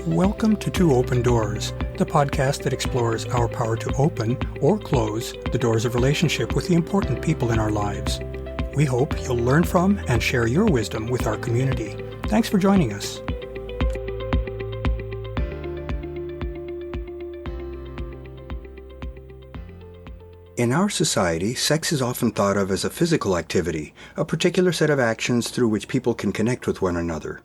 Welcome to Two Open Doors, the podcast that explores our power to open or close the doors of relationship with the important people in our lives. We hope you'll learn from and share your wisdom with our community. Thanks for joining us. In our society, sex is often thought of as a physical activity, a particular set of actions through which people can connect with one another.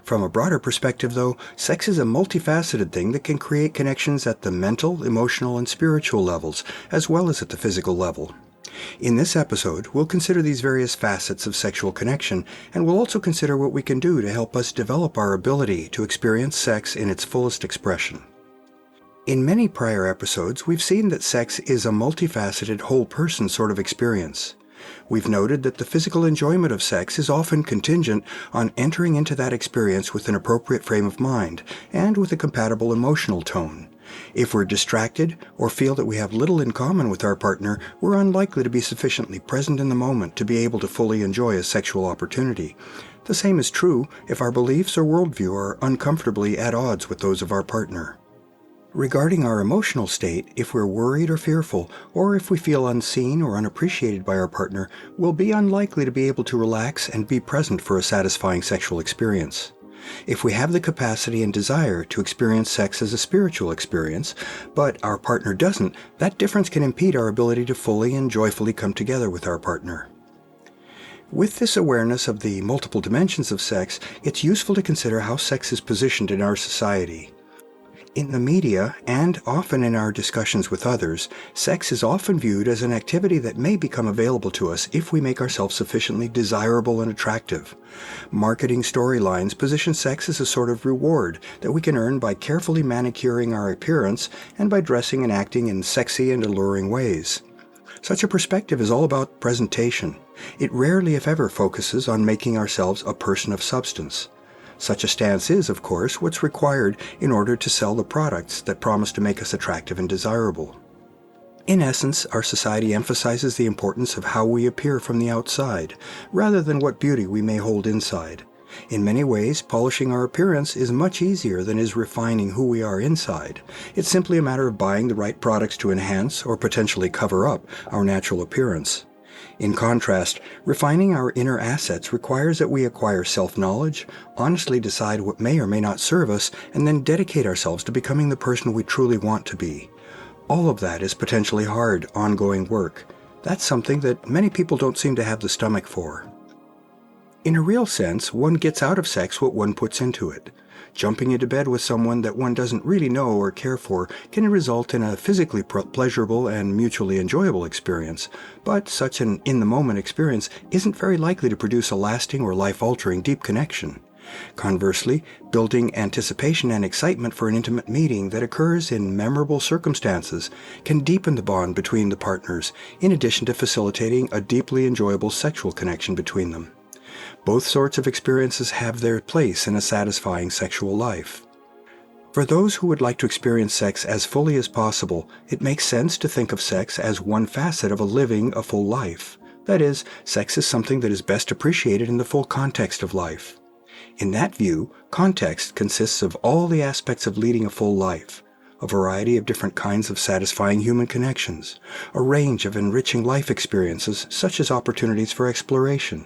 From a broader perspective, though, sex is a multifaceted thing that can create connections at the mental, emotional, and spiritual levels, as well as at the physical level. In this episode, we'll consider these various facets of sexual connection, and we'll also consider what we can do to help us develop our ability to experience sex in its fullest expression. In many prior episodes, we've seen that sex is a multifaceted, whole-person sort of experience. We've noted that the physical enjoyment of sex is often contingent on entering into that experience with an appropriate frame of mind and with a compatible emotional tone. If we're distracted or feel that we have little in common with our partner, we're unlikely to be sufficiently present in the moment to be able to fully enjoy a sexual opportunity. The same is true if our beliefs or worldview are uncomfortably at odds with those of our partner. Regarding our emotional state, if we're worried or fearful, or if we feel unseen or unappreciated by our partner, we'll be unlikely to be able to relax and be present for a satisfying sexual experience. If we have the capacity and desire to experience sex as a spiritual experience, but our partner doesn't, that difference can impede our ability to fully and joyfully come together with our partner. With this awareness of the multiple dimensions of sex, it's useful to consider how sex is positioned in our society. In the media, and often in our discussions with others, sex is often viewed as an activity that may become available to us if we make ourselves sufficiently desirable and attractive. Marketing storylines position sex as a sort of reward that we can earn by carefully manicuring our appearance and by dressing and acting in sexy and alluring ways. Such a perspective is all about presentation. It rarely, if ever, focuses on making ourselves a person of substance. Such a stance is, of course, what's required in order to sell the products that promise to make us attractive and desirable. In essence, our society emphasizes the importance of how we appear from the outside, rather than what beauty we may hold inside. In many ways, polishing our appearance is much easier than is refining who we are inside. It's simply a matter of buying the right products to enhance or potentially cover up our natural appearance. In contrast, refining our inner assets requires that we acquire self-knowledge, honestly decide what may or may not serve us, and then dedicate ourselves to becoming the person we truly want to be. All of that is potentially hard, ongoing work. That's something that many people don't seem to have the stomach for. In a real sense, one gets out of sex what one puts into it. Jumping into bed with someone that one doesn't really know or care for can result in a physically pleasurable and mutually enjoyable experience, but such an in-the-moment experience isn't very likely to produce a lasting or life-altering deep connection. Conversely, building anticipation and excitement for an intimate meeting that occurs in memorable circumstances can deepen the bond between the partners, in addition to facilitating a deeply enjoyable sexual connection between them. Both sorts of experiences have their place in a satisfying sexual life. For those who would like to experience sex as fully as possible, it makes sense to think of sex as one facet of living a full life. That is, sex is something that is best appreciated in the full context of life. In that view, context consists of all the aspects of leading a full life. A variety of different kinds of satisfying human connections, a range of enriching life experiences such as opportunities for exploration,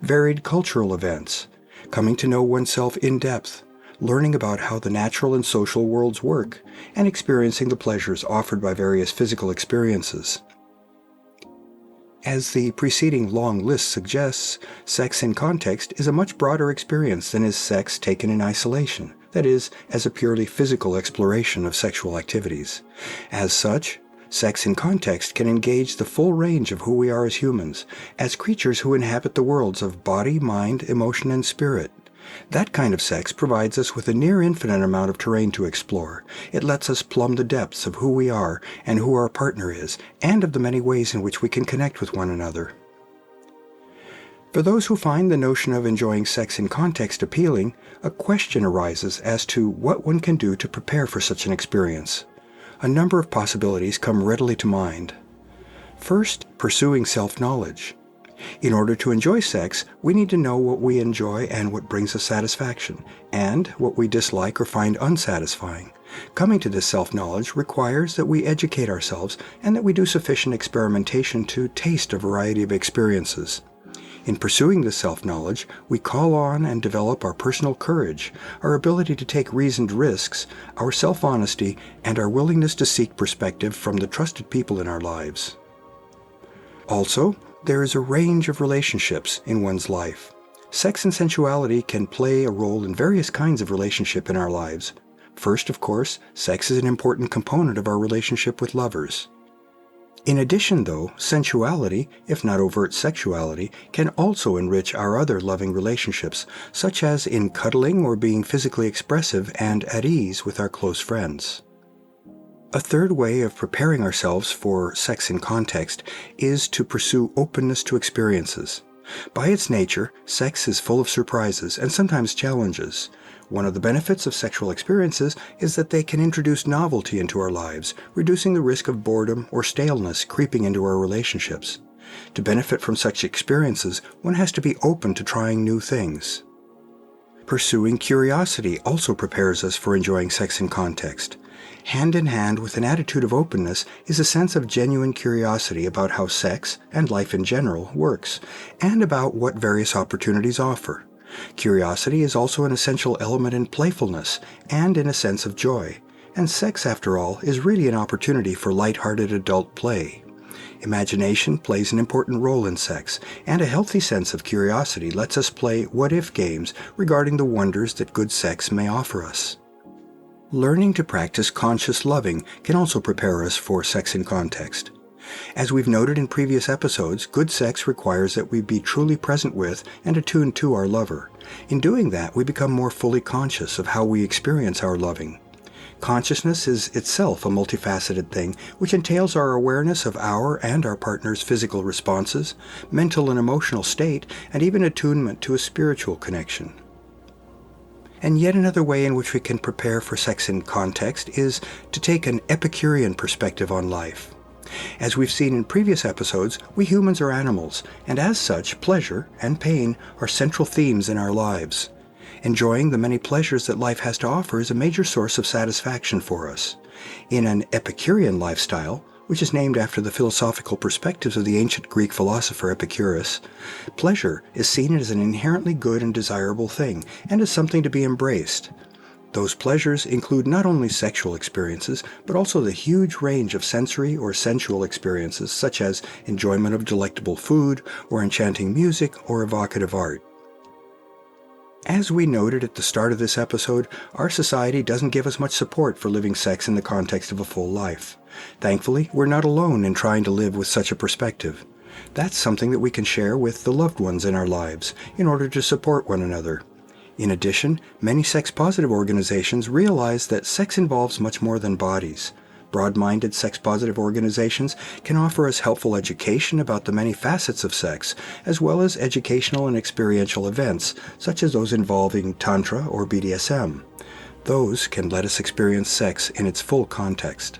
varied cultural events, coming to know oneself in depth, learning about how the natural and social worlds work, and experiencing the pleasures offered by various physical experiences. As the preceding long list suggests, sex in context is a much broader experience than is sex taken in isolation. That is, as a purely physical exploration of sexual activities. As such, sex in context can engage the full range of who we are as humans, as creatures who inhabit the worlds of body, mind, emotion, and spirit. That kind of sex provides us with a near infinite amount of terrain to explore. It lets us plumb the depths of who we are and who our partner is, and of the many ways in which we can connect with one another. For those who find the notion of enjoying sex in context appealing, a question arises as to what one can do to prepare for such an experience. A number of possibilities come readily to mind. First, pursuing self-knowledge. In order to enjoy sex, we need to know what we enjoy and what brings us satisfaction, and what we dislike or find unsatisfying. Coming to this self-knowledge requires that we educate ourselves and that we do sufficient experimentation to taste a variety of experiences. In pursuing this self-knowledge, we call on and develop our personal courage, our ability to take reasoned risks, our self-honesty, and our willingness to seek perspective from the trusted people in our lives. Also, there is a range of relationships in one's life. Sex and sensuality can play a role in various kinds of relationship in our lives. First, of course, sex is an important component of our relationship with lovers. In addition, though, sensuality, if not overt sexuality, can also enrich our other loving relationships, such as in cuddling or being physically expressive and at ease with our close friends. A third way of preparing ourselves for sex in context is to pursue openness to experiences. By its nature, sex is full of surprises and sometimes challenges. One of the benefits of sexual experiences is that they can introduce novelty into our lives, reducing the risk of boredom or staleness creeping into our relationships. To benefit from such experiences, one has to be open to trying new things. Pursuing curiosity also prepares us for enjoying sex in context. Hand in hand with an attitude of openness is a sense of genuine curiosity about how sex, and life in general, works, and about what various opportunities offer. Curiosity is also an essential element in playfulness and in a sense of joy, and sex, after all, is really an opportunity for light-hearted adult play. Imagination plays an important role in sex, and a healthy sense of curiosity lets us play what-if games regarding the wonders that good sex may offer us. Learning to practice conscious loving can also prepare us for sex in context. As we've noted in previous episodes, good sex requires that we be truly present with and attuned to our lover. In doing that, we become more fully conscious of how we experience our loving. Consciousness is itself a multifaceted thing, which entails our awareness of our and our partner's physical responses, mental and emotional state, and even attunement to a spiritual connection. And yet another way in which we can prepare for sex in context is to take an Epicurean perspective on life. As we've seen in previous episodes, we humans are animals, and as such, pleasure and pain are central themes in our lives. Enjoying the many pleasures that life has to offer is a major source of satisfaction for us. In an Epicurean lifestyle, which is named after the philosophical perspectives of the ancient Greek philosopher Epicurus, pleasure is seen as an inherently good and desirable thing, and as something to be embraced. Those pleasures include not only sexual experiences, but also the huge range of sensory or sensual experiences, such as enjoyment of delectable food, or enchanting music, or evocative art. As we noted at the start of this episode, our society doesn't give us much support for living sex in the context of a full life. Thankfully, we're not alone in trying to live with such a perspective. That's something that we can share with the loved ones in our lives in order to support one another. In addition, many sex-positive organizations realize that sex involves much more than bodies. Broad-minded sex-positive organizations can offer us helpful education about the many facets of sex, as well as educational and experiential events, such as those involving Tantra or BDSM. Those can let us experience sex in its full context.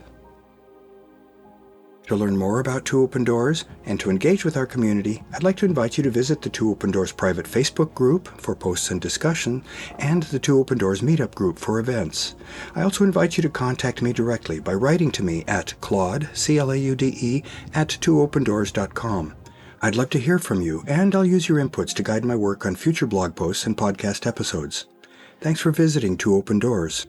To learn more about Two Open Doors and to engage with our community, I'd like to invite you to visit the Two Open Doors private Facebook group for posts and discussion, and the Two Open Doors meetup group for events. I also invite you to contact me directly by writing to me at Claude, C-L-A-U-D-E, at twoopendoors.com. I'd love to hear from you, and I'll use your inputs to guide my work on future blog posts and podcast episodes. Thanks for visiting Two Open Doors.